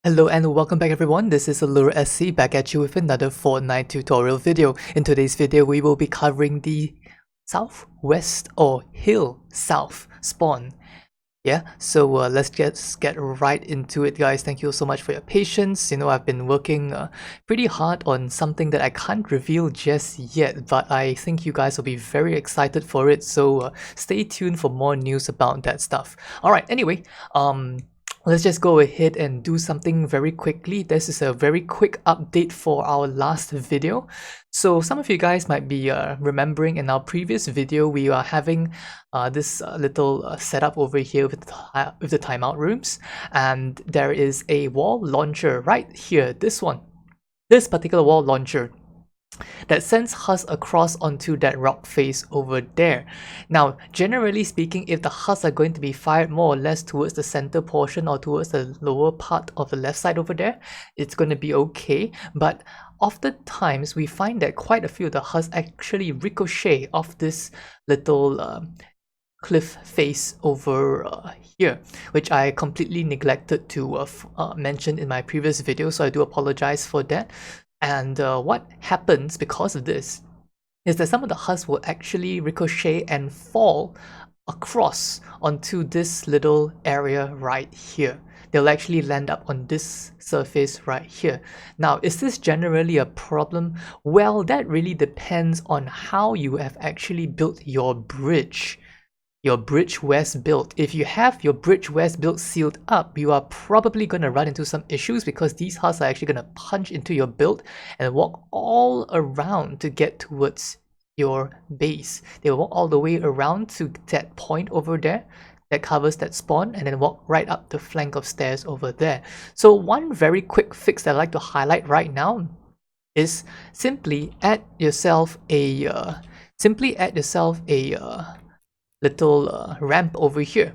Hello and welcome back everyone, this is SC back at you with another Fortnite tutorial video. In today's video, we will be covering the southwest or hill south spawn. Yeah, so let's get right into it, guys. Thank you so much for your patience. You know, I've been working pretty hard on something that I can't reveal just yet, but I think you guys will be very excited for it, so stay tuned for more news about that stuff. Alright, anyway, let's just go ahead and do something very quickly. This is a very quick update for our last video. So some of you guys might be remembering in our previous video, we are having this little setup over here with the timeout rooms. And there is a wall launcher right here, this one. This particular wall launcher that sends us across onto that rock face over there. Now, generally speaking, if the huts are going to be fired more or less towards the center portion or towards the lower part of the left side over there, it's going to be okay. But oftentimes, we find that quite a few of the huts actually ricochet off this little cliff face over here, which I completely neglected to mention in my previous video, so I do apologize for that. And what happens because of this is that some of the huts will actually ricochet and fall across onto this little area right here. They'll actually land up on this surface right here. Now, is this generally a problem? Well, that really depends on how you have actually built your bridge. Your bridge west build. If you have your bridge west build sealed up, you are probably going to run into some issues because these huts are actually going to punch into your build and walk all around to get towards your base. They will walk all the way around to that point over there that covers that spawn and then walk right up the flank of stairs over there. So one very quick fix that I'd like to highlight right now is simply add yourself a little ramp over here.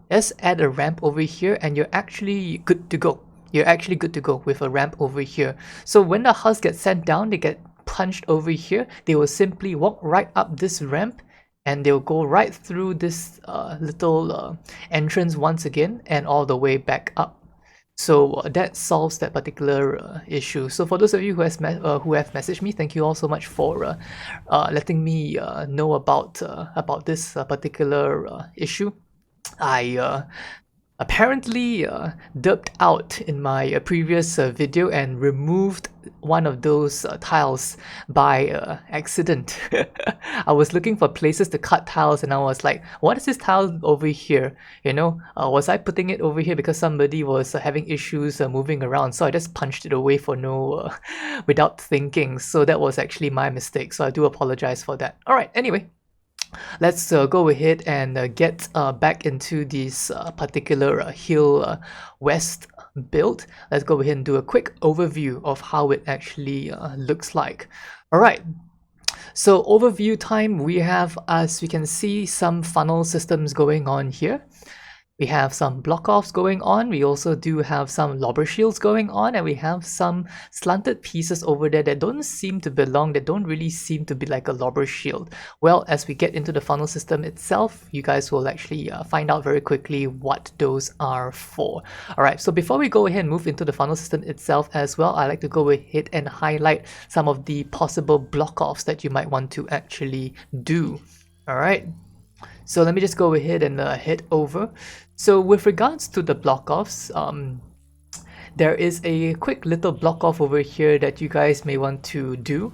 Let's add a ramp over here and you're actually good to go. You're actually good to go with a ramp over here. So when the huts get sent down, they get punched over here, they will simply walk right up this ramp and they'll go right through this little entrance once again and all the way back up. So that solves that particular issue. So for those of you who have messaged me, thank you all so much for letting me know about this particular issue. I apparently dipped out in my previous video and removed one of those tiles by accident. I was looking for places to cut tiles and I was like, what is this tile over here? You know, was I putting it over here because somebody was having issues moving around? So I just punched it away for without thinking. So that was actually my mistake. So I do apologize for that. Alright, anyway. Let's go ahead and get back into this particular hill west build. Let's go ahead and do a quick overview of how it actually looks like. Alright, so overview time, we have, as we can see, some funnel systems going on here. We have some block offs going on, we also do have some lobber shields going on, and we have some slanted pieces over there that don't seem to belong, that don't really seem to be like a lobber shield. Well, as we get into the funnel system itself, you guys will actually find out very quickly what those are for. Alright, so before we go ahead and move into the funnel system itself as well, I like to go ahead and highlight some of the possible block offs that you might want to actually do. Alright. So let me just go ahead and head over. So with regards to the block offs, there is a quick little block off over here that you guys may want to do,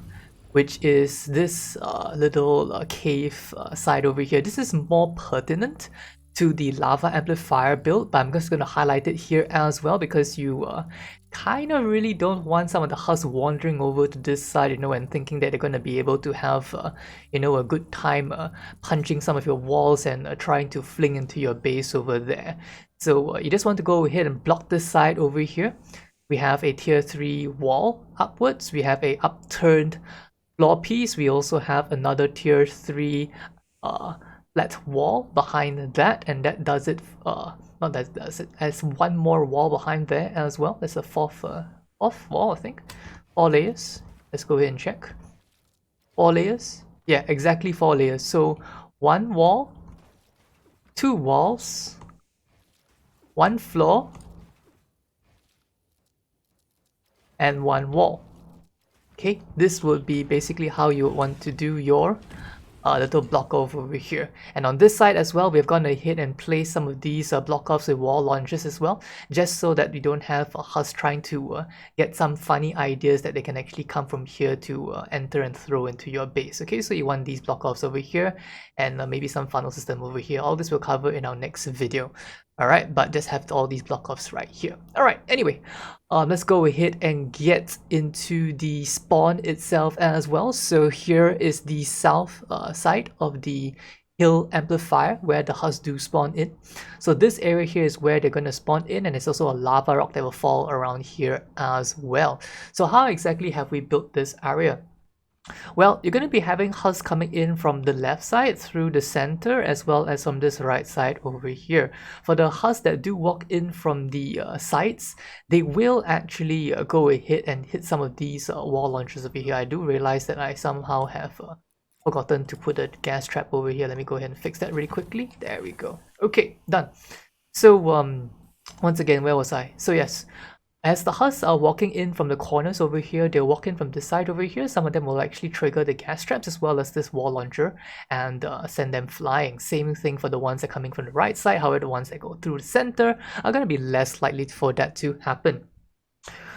which is this little cave side over here. This is more pertinent to the lava amplifier build, but I'm just going to highlight it here as well because you kind of really don't want some of the huts wandering over to this side, you know, and thinking that they're going to be able to have, you know, a good time punching some of your walls and trying to fling into your base over there. So you just want to go ahead and block this side over here. We have a tier 3 wall upwards. We have a upturned floor piece. We also have another tier 3 flat wall behind that, and that does it. Not that does it. Has one more wall behind there as well. There's a fourth wall, I think. 4 layers. Let's go ahead and check. 4 layers. Yeah, exactly 4 layers. So 1 wall, 2 walls, 1 floor, and 1 wall. Okay, this would be basically how you want to do your little block off over here. And on this side as well, we're going to hit and place some of these block offs with wall launchers as well, just so that we don't have us trying to get some funny ideas that they can actually come from here to enter and throw into your base. Okay, so you want these block offs over here and maybe some funnel system over here. All this we'll cover in our next video. Alright, but just have all these block offs right here. Alright, anyway, let's go ahead and get into the spawn itself as well. So here is the south side of the hill amplifier where the husks do spawn in. So this area here is where they're going to spawn in, and it's also a lava rock that will fall around here as well. So how exactly have we built this area? Well, you're going to be having husks coming in from the left side through the center as well as from this right side over here. For the husks that do walk in from the sides, they will actually go ahead and hit some of these wall launchers over here. I do realize that I somehow have forgotten to put a gas trap over here. Let me go ahead and fix that really quickly. There we go. Okay, done. So once again, where was I? So yes, as the husks are walking in from the corners over here, they'll walk in from this side over here. Some of them will actually trigger the gas traps as well as this wall launcher and send them flying. Same thing for the ones that are coming from the right side. However, the ones that go through the center are going to be less likely for that to happen.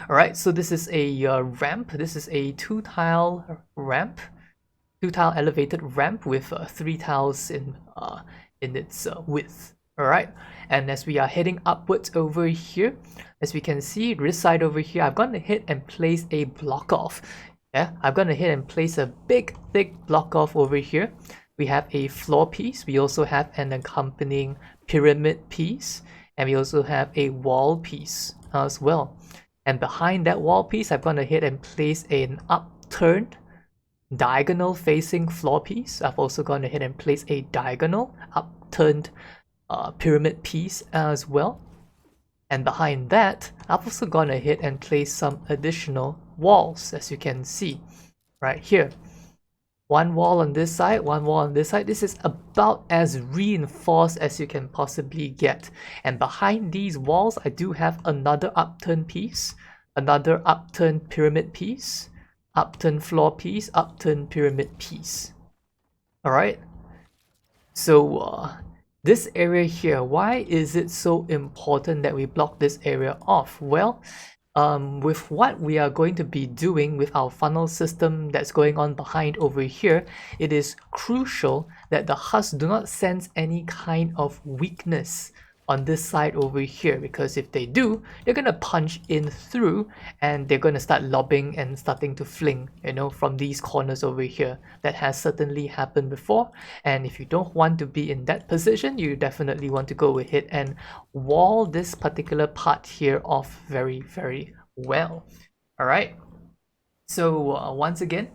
Alright, so this is a ramp. This is a 2-tile ramp. 2-tile elevated ramp with 3 tiles in its width. Alright, and as we are heading upwards over here, as we can see this side over here, I've gone ahead and place a block off. Yeah, I've gone ahead and place a big thick block off over here. We have a floor piece, we also have an accompanying pyramid piece, and we also have a wall piece as well. And behind that wall piece, I've gone ahead and placed an upturned diagonal facing floor piece. I've also gone ahead and placed a diagonal upturned pyramid piece as well. And behind that, I've also gone ahead and placed some additional walls, as you can see right here. 1 wall on this side, 1 wall on this side. This is about as reinforced as you can possibly get. And behind these walls, I do have another upturned piece, another upturned pyramid piece, upturned floor piece, upturned pyramid piece. Alright, so this area here, why is it so important that we block this area off? Well, with what we are going to be doing with our funnel system that's going on behind over here, it is crucial that the husks do not sense any kind of weakness on this side over here, because if they do, they're gonna punch in through and they're gonna start lobbing and starting to fling, you know, from these corners over here. That has certainly happened before, and if you don't want to be in that position, you definitely want to go ahead and wall this particular part here off very, very well. Alright, so once again,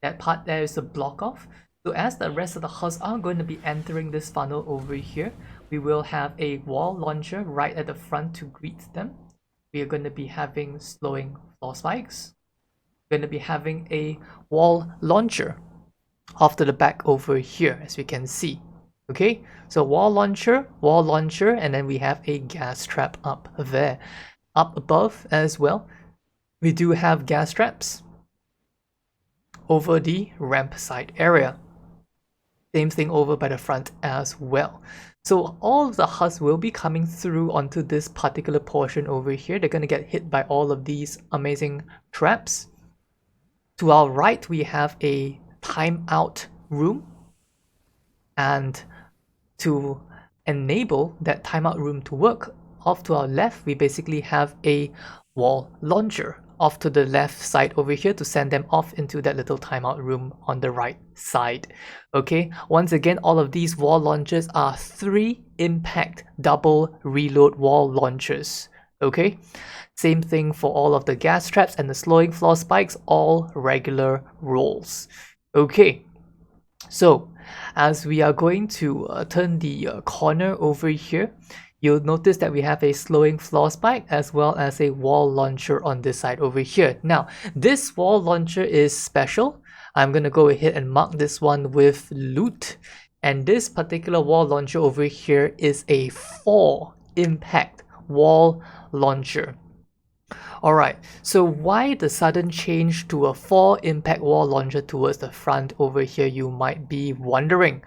that part there is a block off. So as the rest of the husks are going to be entering this funnel over here, we will have a wall launcher right at the front to greet them. We are going to be having slowing floor spikes. We're going to be having a wall launcher off to the back over here, as we can see. Okay, so wall launcher, and then we have a gas trap up there. Up above as well, we do have gas traps over the ramp side area. Same thing over by the front as well. So all of the husks will be coming through onto this particular portion over here. They're going to get hit by all of these amazing traps. To our right, we have a timeout room. And to enable that timeout room to work, off to our left, we basically have a wall launcher off to the left side over here to send them off into that little timeout room on the right side. Okay, once again, all of these wall launchers are 3 impact double reload wall launchers. Okay, same thing for all of the gas traps and the slowing floor spikes, all regular rolls. Okay, so as we are going to turn the corner over here, you'll notice that we have a slowing floor spike as well as a wall launcher on this side over here. Now, this wall launcher is special. I'm going to go ahead and mark this one with loot. And this particular wall launcher over here is a 4 impact wall launcher. Alright, so why the sudden change to a 4 impact wall launcher towards the front over here, you might be wondering.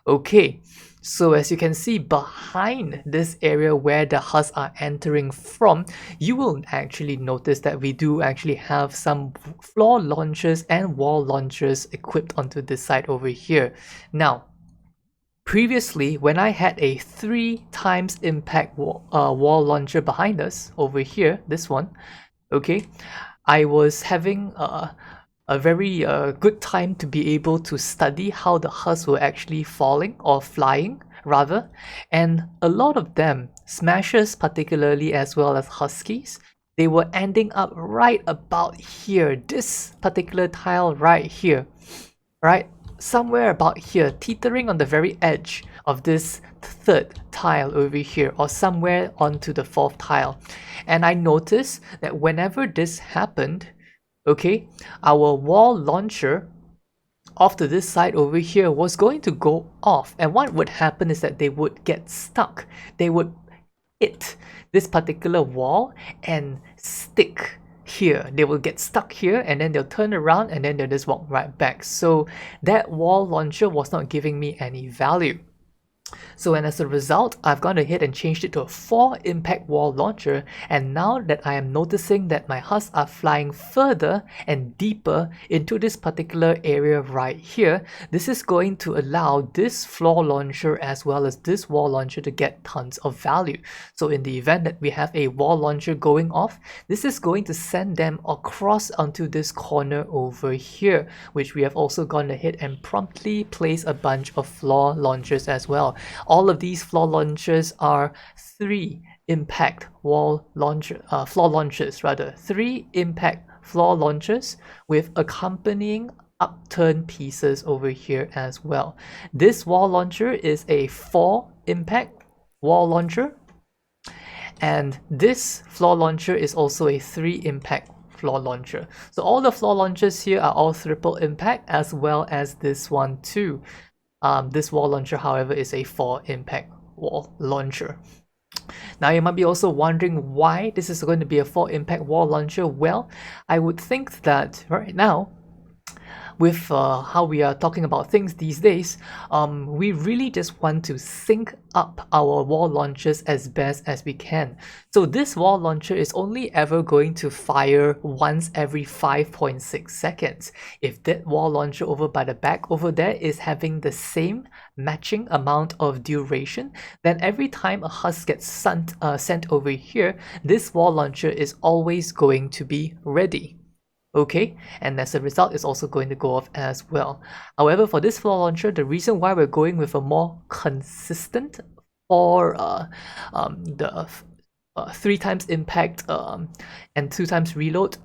Okay, so as you can see behind this area where the husks are entering from, you will actually notice that we do actually have some floor launchers and wall launchers equipped onto this side over here. Now, previously, when I had a 3 times impact wall launcher behind us over here, this one, okay, I was having a very good time to be able to study how the husks were actually falling or flying rather, and a lot of them, smashers particularly as well as huskies, they were ending up right about here, this particular tile right here, right? Somewhere about here, teetering on the very edge of this third tile over here, or somewhere onto the fourth tile. And I noticed that whenever this happened, okay, our wall launcher off to this side over here was going to go off, and what would happen is that they would get stuck. They would hit this particular wall and stick here. They will get stuck here and then they'll turn around and then they'll just walk right back. So that wall launcher was not giving me any value. So and as a result, I've gone ahead and changed it to a 4 impact wall launcher, and now that I am noticing that my husks are flying further and deeper into this particular area right here, this is going to allow this floor launcher as well as this wall launcher to get tons of value. So in the event that we have a wall launcher going off, this is going to send them across onto this corner over here, which we have also gone ahead and promptly placed a bunch of floor launchers as well. All of these floor launchers are 3 impact floor launchers rather, 3 impact floor launchers with accompanying upturn pieces over here as well. This wall launcher is a 4 impact wall launcher, and this floor launcher is also a 3 impact floor launcher. So all the floor launchers here are all triple impact, as well as this one too. This wall launcher, however, is a 4 impact wall launcher. Now you might be also wondering why this is going to be a 4 impact wall launcher. Well, I would think that right now, with how we are talking about things these days, we really just want to sync up our wall launchers as best as we can. So this wall launcher is only ever going to fire once every 5.6 seconds. If that wall launcher over by the back over there is having the same matching amount of duration, then every time a husk gets sent over here, this wall launcher is always going to be ready. Okay, and as a result, it's also going to go off as well. However, for this floor launcher, the reason why we're going with a more consistent or the 3 times impact and 2 times reload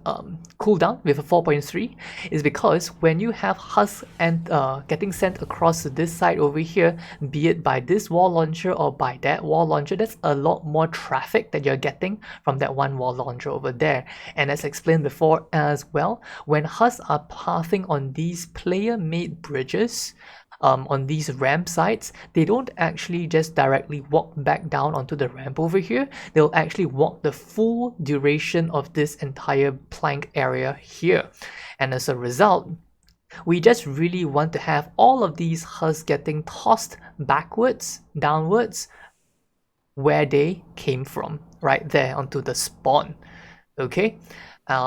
cooldown with a 4.3 is because when you have husks and getting sent across to this side over here, be it by this wall launcher or by that wall launcher, that's a lot more traffic that you're getting from that one wall launcher over there. And as explained before as well, when husks are passing on these player-made bridges, on these ramp sites, they don't actually just directly walk back down onto the ramp over here. They'll actually walk the full duration of this entire plank area here. And as a result, we just really want to have all of these husks getting tossed backwards, downwards, where they came from, right there onto the spawn. Okay.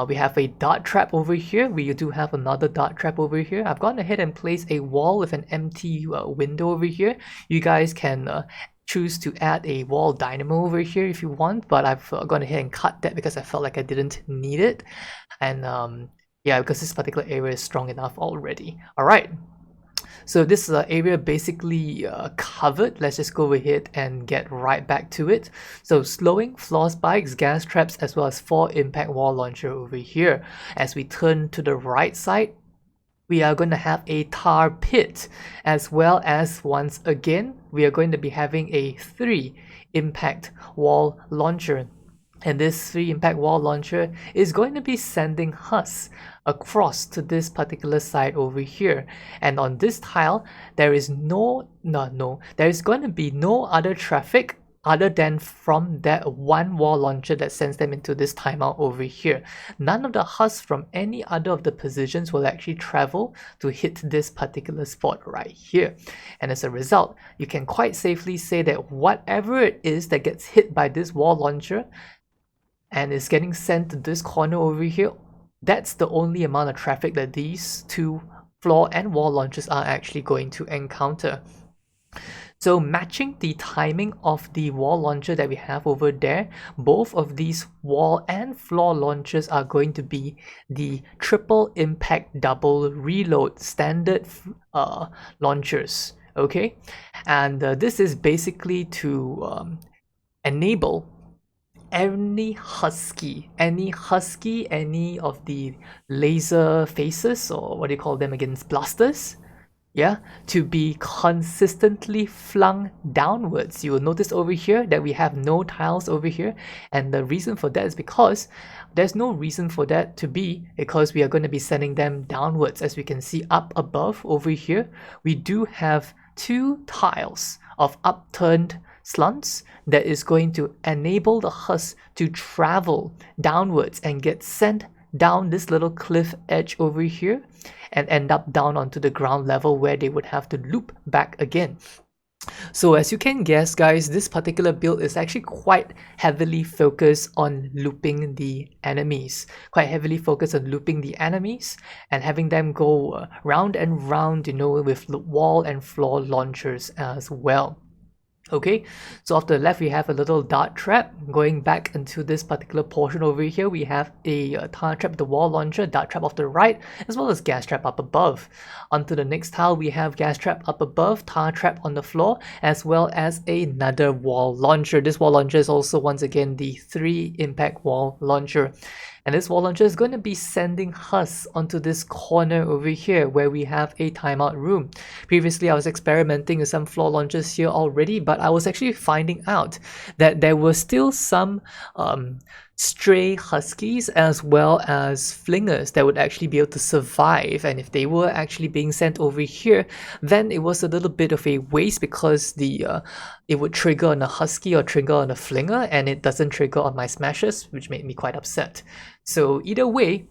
We have a dart trap over here. We do have another dart trap over here. I've gone ahead and placed a wall with an empty window over here. You guys can choose to add a wall dynamo over here if you want, but I've gone ahead and cut that because I felt like I didn't need it. And yeah, because this particular area is strong enough already. Alright. So this area basically covered. Let's just go ahead and get right back to it. So slowing, floor spikes, gas traps, as well as 4 impact wall launcher over here. As we turn to the right side, we are going to have a tar pit, as well as once again, we are going to be having a 3 impact wall launcher. And this 3 impact wall launcher is going to be sending husks across to this particular side over here. And on this tile, there is there is going to be no other traffic other than from that one wall launcher that sends them into this timeout over here. None of the husks from any other of the positions will actually travel to hit this particular spot right here. And as a result, you can quite safely say that whatever it is that gets hit by this wall launcher and is getting sent to this corner over here, that's the only amount of traffic that these two floor and wall launchers are actually going to encounter. So matching the timing of the wall launcher that we have over there, both of these wall and floor launchers are going to be the triple impact double reload standard launchers, okay? And this is basically to enable any husky, any of the laser faces, or what do you call them again, blasters, yeah, to be consistently flung downwards. You will notice over here that we have no tiles over here, and the reason for that is because there's no reason for that to be, because we are going to be sending them downwards. As we can see up above over here, we do have 2 tiles of upturned slants that is going to enable the husk to travel downwards and get sent down this little cliff edge over here and end up down onto the ground level, where they would have to loop back again. So as you can guess, guys, this particular build is actually quite heavily focused on looping the enemies. And having them go round and round, you know, with wall and floor launchers as well. Okay, so off to the left we have a little dart trap. Going back into this particular portion over here, we have a tar trap, the wall launcher, dart trap off the right, as well as gas trap up above. Onto the next tile, we have gas trap up above, tar trap on the floor, as well as another wall launcher. This wall launcher is also once again the 3 impact wall launcher. And this wall launcher is going to be sending husks onto this corner over here where we have a timeout room. Previously, I was experimenting with some floor launchers here already, but I was actually finding out that there were still some stray huskies as well as flingers that would actually be able to survive. And if they were actually being sent over here, then it was a little bit of a waste, because it would trigger on a husky or trigger on a flinger, and it doesn't trigger on my smashers, which made me quite upset. So either way,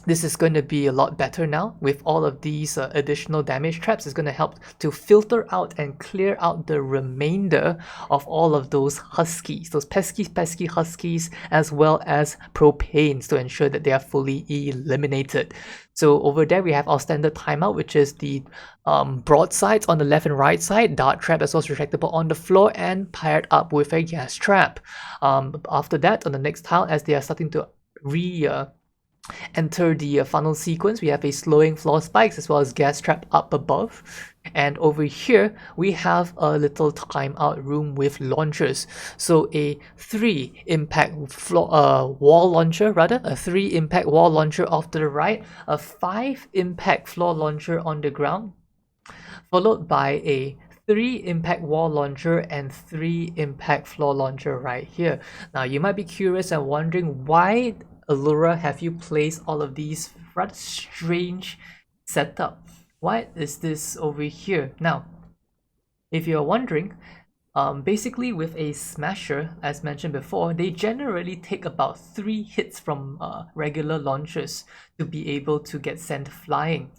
this is going to be a lot better now. With all of these additional damage traps, it's going to help to filter out and clear out the remainder of all of those huskies, those pesky huskies, as well as propanes, to ensure that they are fully eliminated. So over there we have our standard timeout, which is the broadsides on the left and right side, dart trap as well as retractable on the floor, and paired up with a gas trap. After that, on the next tile, as they are starting to enter the funnel sequence, we have a slowing floor spikes as well as gas trap up above. And over here we have a little timeout room with launchers. So a 3 impact floor wall launcher, rather a 3 impact wall launcher off to the right, a 5 impact floor launcher on the ground, followed by a 3 impact wall launcher and 3 impact floor launcher right here. Now you might be curious and wondering, why, Allura, have you placed all of these rather strange setup? What is this over here? Now, if you're wondering, basically with a smasher, as mentioned before, they generally take about 3 hits from regular launchers to be able to get sent flying.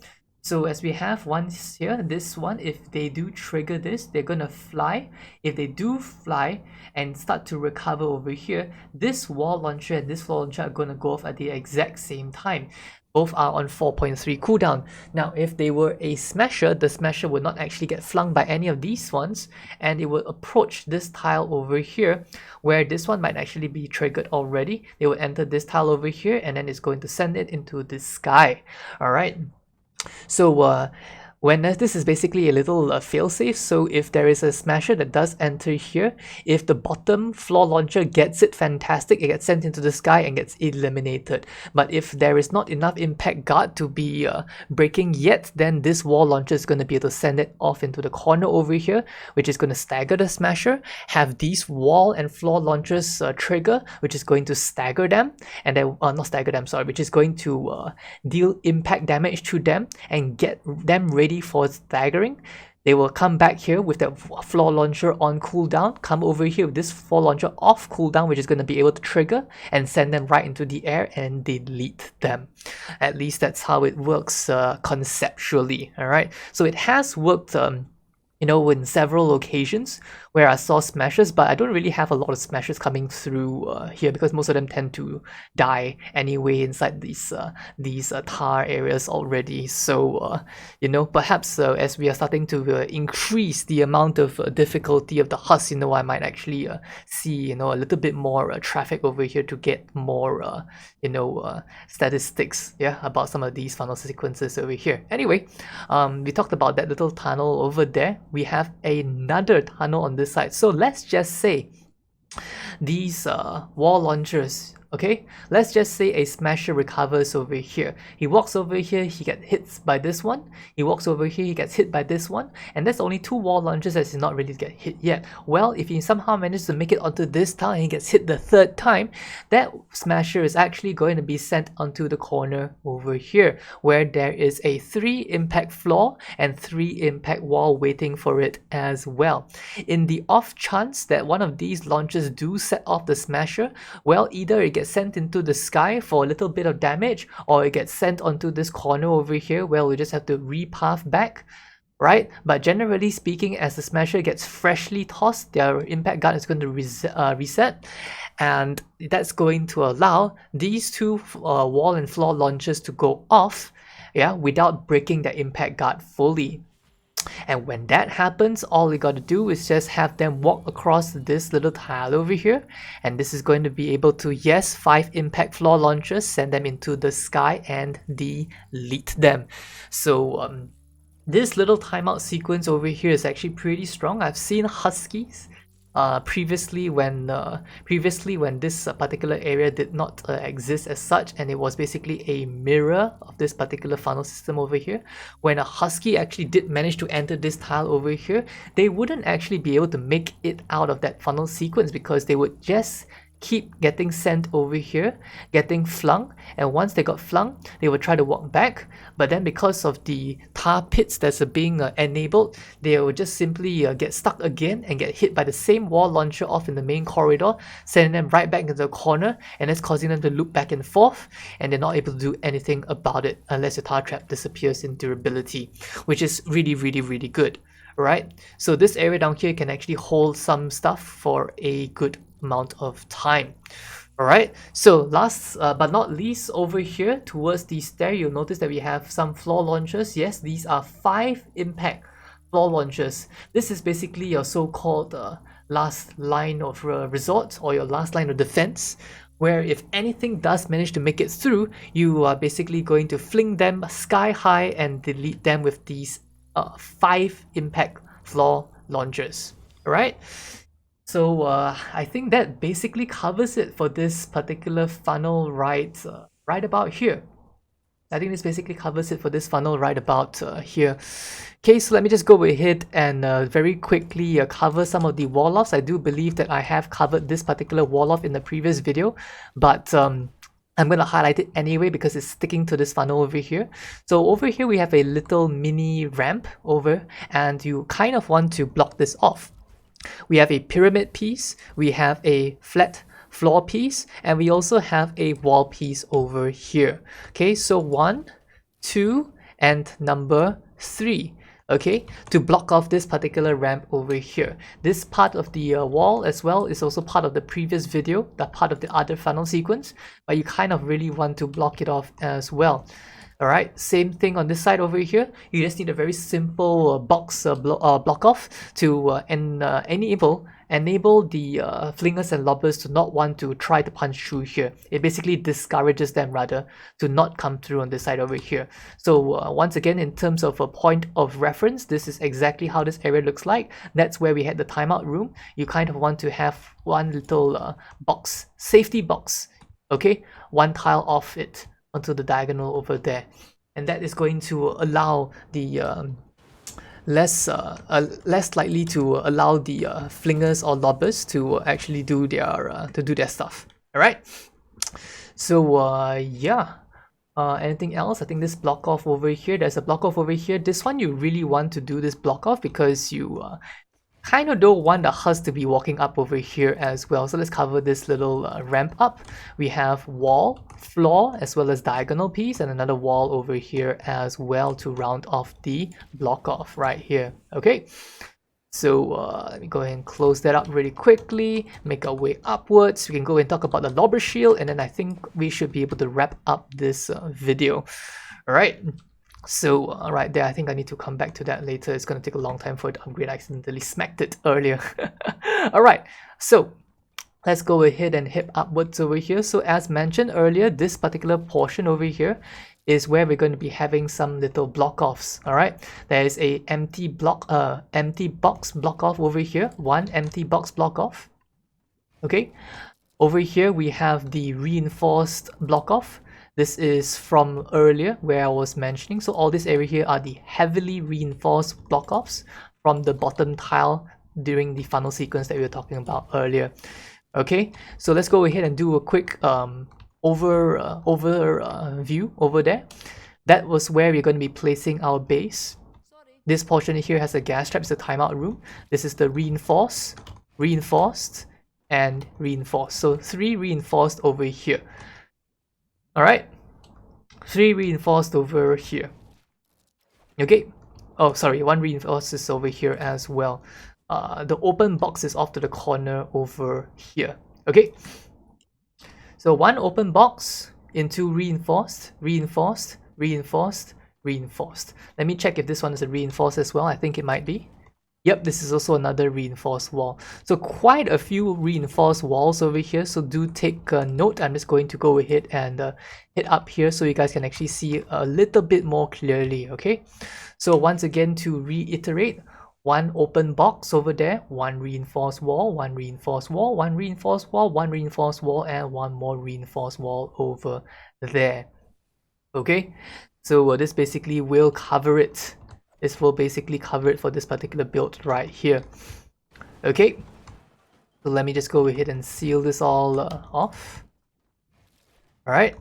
So as we have one here, this one, if they do trigger this, they're gonna fly. If they do fly and start to recover over here, this wall launcher and this floor launcher are gonna go off at the exact same time. Both are on 4.3 cooldown. Now, if they were a smasher, the smasher would not actually get flung by any of these ones, and it will approach this tile over here, where this one might actually be triggered already. They will enter this tile over here, and then it's going to send it into the sky. Alright. So when this is basically a little failsafe, so if there is a smasher that does enter here, if the bottom floor launcher gets it, fantastic, it gets sent into the sky and gets eliminated. But if there is not enough impact guard to be breaking yet, then this wall launcher is going to be able to send it off into the corner over here, which is going to stagger the smasher, have these wall and floor launchers trigger, which is going to stagger them, and then not stagger them, sorry, which is going to deal impact damage to them and get them ready for staggering. they will come back here with that floor launcher on cooldown, come over here with this floor launcher off cooldown, which is going to be able to trigger and send them right into the air and delete them. At least that's how it works conceptually, alright? So it has worked you know, in several occasions where I saw smashes, but I don't really have a lot of smashes coming through here because most of them tend to die anyway inside these tar areas already. So you know, perhaps as we are starting to increase the amount of difficulty of the husk, you know, I might actually see, you know, a little bit more traffic over here to get more you know, statistics, yeah, about some of these funnel sequences over here. Anyway, we talked about that little tunnel over there. We have another tunnel on this side. So let's just say these wall launchers, okay, let's just say a smasher recovers over here. He walks over here, he gets hit by this one. He walks over here, he gets hit by this one. And there's only 2 wall launchers that did not really get hit yet. Well, if he somehow manages to make it onto this tile and he gets hit the 3rd time, that smasher is actually going to be sent onto the corner over here, where there is a 3 impact floor and 3 impact wall waiting for it as well. In the off chance that one of these launchers do set off the smasher, well, either it gets sent into the sky for a little bit of damage, or it gets sent onto this corner over here where we just have to repath back, right? But generally speaking, as the smasher gets freshly tossed, their impact gun is going to reset, and that's going to allow these 2 wall and floor launchers to go off, yeah, without breaking their impact guard fully. And when that happens, all we got to do is just have them walk across this little tile over here, and this is going to be able to, yes, 5 impact floor launchers, send them into the sky and delete them. So this little timeout sequence over here is actually pretty strong. I've seen huskies previously when this particular area did not exist as such, and it was basically a mirror of this particular funnel system over here. When a husky actually did manage to enter this tile over here, they wouldn't actually be able to make it out of that funnel sequence because they would just keep getting sent over here, getting flung, and once they got flung, they would try to walk back, but then because of the tar pits that's being enabled, they will just simply get stuck again and get hit by the same wall launcher off in the main corridor, sending them right back into the corner, and it's causing them to loop back and forth, and they're not able to do anything about it unless your tar trap disappears in durability, which is really, really, really good, right? So this area down here can actually hold some stuff for a good amount of time. Alright, so last but not least, over here towards the stair, you'll notice that we have some floor launchers. Yes, these are 5 impact floor launchers. This is basically your so-called last line of resort, or your last line of defense, where if anything does manage to make it through, you are basically going to fling them sky high and delete them with these 5 impact floor launchers. Alright, so I think that basically covers it for this particular funnel right about here. I think this basically covers it for this funnel right about here. Okay, so let me just go ahead and very quickly cover some of the wall-offs. I do believe that I have covered this particular wall-off in the previous video, but I'm going to highlight it anyway because it's sticking to this funnel over here. So over here we have a little mini ramp over, and you kind of want to block this off. We have a pyramid piece, we have a flat floor piece, and we also have a wall piece over here. Okay, so 1, 2, and number 3. Okay, to block off this particular ramp over here. This part of the wall as well is also part of the previous video, that part of the other funnel sequence, but you kind of really want to block it off as well. Alright, same thing on this side over here. You just need a very simple box block off to enable the flingers and lobbers to not want to try to punch through here. It basically discourages them rather to not come through on this side over here. So once again, in terms of a point of reference, this is exactly how this area looks like. That's where we had the timeout room. You kind of want to have one little box, safety box, okay, one tile off it onto the diagonal over there, and that is going to allow the less likely to allow the flingers or lobbers to actually do their stuff. All right, so yeah, Anything else? I think this block off over here, there's a block off over here. This one you really want to do this block off because you kind of don't want the husk to be walking up over here as well. So let's cover this little ramp up. We have wall, floor, as well as diagonal piece, and another wall over here as well to round off the block off right here. Okay. So let me go ahead and close that up really quickly, make our way upwards. We can go and talk about the lobber shield, and then I think we should be able to wrap up this video. Alright, so right there, I think I need to come back to that later. It's going to take a long time for it to upgrade. I accidentally smacked it earlier. Alright, so let's go ahead and hip upwards over here. So as mentioned earlier, this particular portion over here is where we're going to be having some little block offs. All right, there is a empty box block off over here, one empty box block off. Okay, over here we have the reinforced block off. This is from earlier where I was mentioning. So all this area here are the heavily reinforced block offs from the bottom tile during the funnel sequence that we were talking about earlier. Okay, so let's go ahead and do a quick view over there. That was where we're going to be placing our base. This portion here has a gas trap. It's a timeout room. This is the reinforced, and reinforced. So 3 reinforced over here. Alright, 3 reinforced over here. Okay, oh sorry, 1 reinforced is over here as well. The open box is off to the corner over here. Okay, so 1 open box into reinforced, reinforced, reinforced, reinforced. Let me check if this one is a reinforced as well. I think it might be. Yep, this is also another reinforced wall. So quite a few reinforced walls over here. So do take note. I'm just going to go ahead and hit up here so you guys can actually see a little bit more clearly. Okay. So once again, to reiterate, 1 open box over there, 1 reinforced wall, 1 reinforced wall, 1 reinforced wall, 1 reinforced wall, and 1 more reinforced wall over there. Okay, so this basically will cover it. This will basically cover it for this particular build right here. Okay, so let me just go ahead and seal this all off. Alright.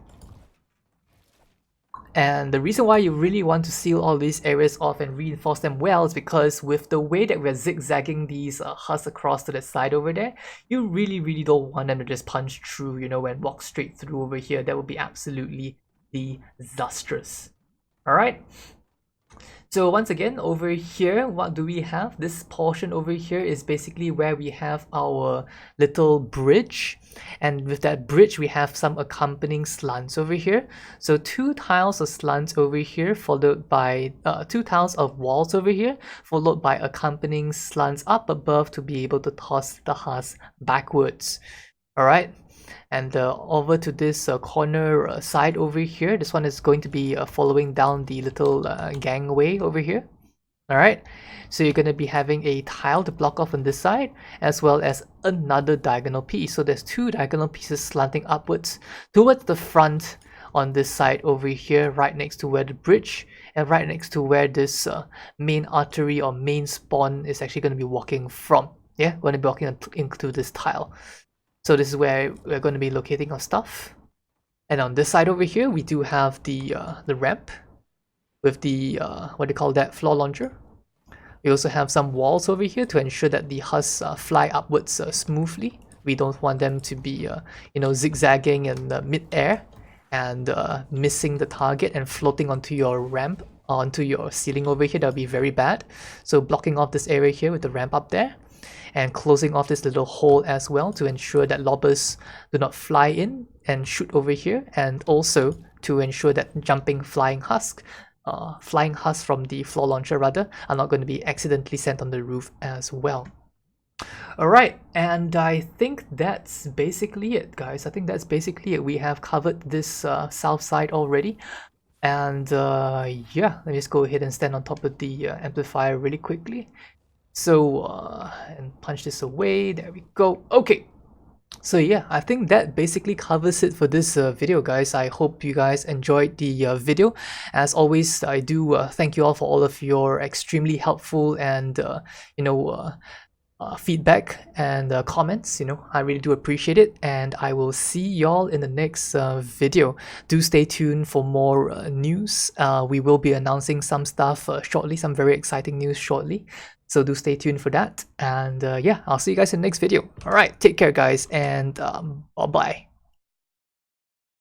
And the reason why you really want to seal all these areas off and reinforce them well is because with the way that we're zigzagging these husks across to the side over there, you really don't want them to just punch through, you know, and walk straight through over here. That would be absolutely disastrous. Alright. So once again, over here, what do we have? This portion over here is basically where we have our little bridge. And with that bridge, we have some accompanying slants over here. So 2 tiles of slants over here, followed by 2 tiles of walls over here, followed by accompanying slants up above to be able to toss the husk backwards. Alright. And over to this corner side over here, this one is going to be following down the little gangway over here. Alright, so you're going to be having a tile to block off on this side, as well as another diagonal piece. So there's 2 diagonal pieces slanting upwards towards the front on this side over here, right next to where the bridge, and right next to where this main artery or main spawn is actually going to be walking from. Yeah, we're going to be walking into this tile. So this is where we're going to be locating our stuff. And on this side over here, we do have the ramp with the, what do you call that, floor launcher. We also have some walls over here to ensure that the husks fly upwards smoothly. We don't want them to be, you know, zigzagging in mid-air and missing the target and floating onto your ramp, onto your ceiling over here. That would be very bad. So blocking off this area here with the ramp up there, and closing off this little hole as well to ensure that lobbers do not fly in and shoot over here, and also to ensure that jumping flying husks from the floor launcher rather are not going to be accidentally sent on the roof as well. Alright, and I think that's basically it, guys. I think that's basically it. We have covered this south side already. And yeah, let me just go ahead and stand on top of the amplifier really quickly. So, and punch this away, there we go. Okay, so yeah, I think that basically covers it for this video, guys. I hope you guys enjoyed the video. As always, I do thank you all for all of your extremely helpful and, you know, feedback and comments. I really do appreciate it, and I will see y'all in the next video. Do stay tuned for more news. We will be announcing some stuff shortly, some very exciting news shortly, so do stay tuned for that. And yeah, I'll see you guys in the next video. All right, take care guys, and bye bye.